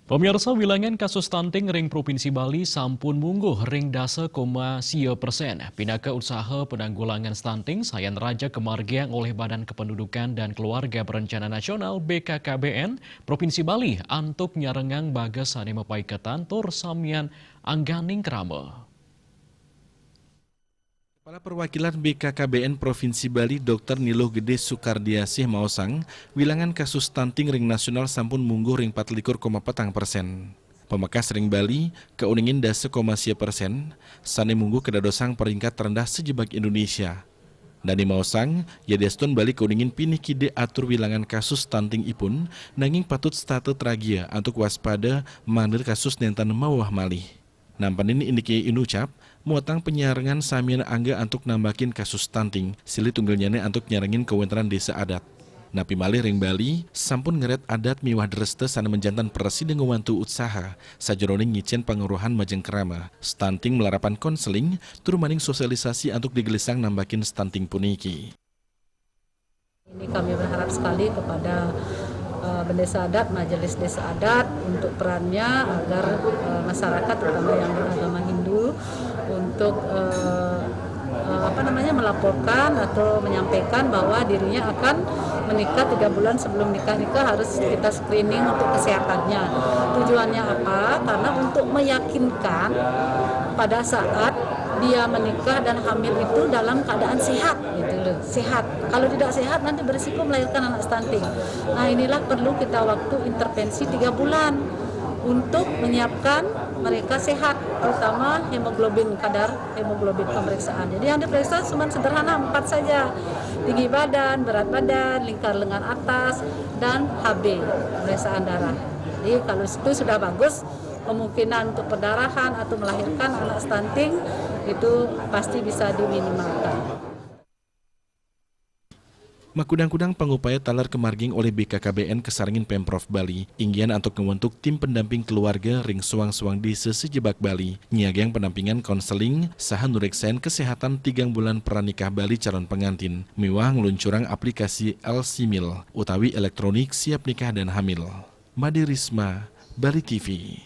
Pemirsa, wilangan kasus stunting ring Provinsi Bali sampun mungguh ring dasa koma sia persen. Pinaka usaha penanggulangan stunting sayan raja kemargian oleh Badan Kependudukan dan Keluarga Berencana Nasional BKKBN Provinsi Bali antuk nyarengang bagas sane mapaikatan tur samian angganing krama. Kepala Perwakilan BKKBN Provinsi Bali Dr. Niluh Gede Sukardiasih maosang, wilangan kasus stunting ring nasional sampun mungguh ring 24,4%. Pemakas ring Bali keuningin dasa sia persen, sane mungguh kedadosang peringkat terendah sejebak Indonesia. Dani maosang, yadestun Bali keuningin pinih kide atur wilangan kasus stunting ipun, nanging patut statu tragia untuk waspada mandir kasus nentan mawah malih. Nampanin indiki inucap, muatang penyarengan samian angga untuk nambakin kasus stunting, sili tunggalnya untuk nyarengin kewenteran desa adat. Napi malih ring Bali, sampun ngeret adat miwah dreste sana menjantan presiden ngewantu usaha, sajeroning ngicen penguruhan majeng kerama, stunting melarapan konseling, turumaning sosialisasi untuk digelisang nambakin stunting puniki. Ini kami berharap sekali kepada Desa Adat, Majelis Desa Adat untuk perannya agar masyarakat terutama yang beragama Hindu untuk melaporkan atau menyampaikan bahwa dirinya akan menikah 3 bulan sebelum nikah harus kita screening untuk kesehatannya. Tujuannya apa? Karena untuk meyakinkan pada saat dia menikah dan hamil itu dalam keadaan sehat, gitu loh, sehat. Kalau tidak sehat nanti berisiko melahirkan anak stunting. Nah inilah perlu kita waktu intervensi 3 bulan untuk menyiapkan mereka sehat, terutama hemoglobin, kadar hemoglobin pemeriksaan. Jadi yang diperiksa cuma sederhana 4 saja, tinggi badan, berat badan, lingkar lengan atas, dan HB, pemeriksaan darah. Jadi kalau itu sudah bagus, kemungkinan untuk perdarahan atau melahirkan anak stunting itu pasti bisa diminimalkan. Makudang-kudang pengupaya talar kemarging oleh BKKBN kesaringin Pemprov Bali, inggian untuk membentuk tim pendamping keluarga ring suang-suang desa sejebak Bali, nyiagang pendampingan konseling, saha nureksain kesehatan 3 bulan pranikah Bali calon pengantin, miwah ngeluncurang aplikasi El-Simil, utawi elektronik siap nikah dan hamil. Made Risma, Bali TV.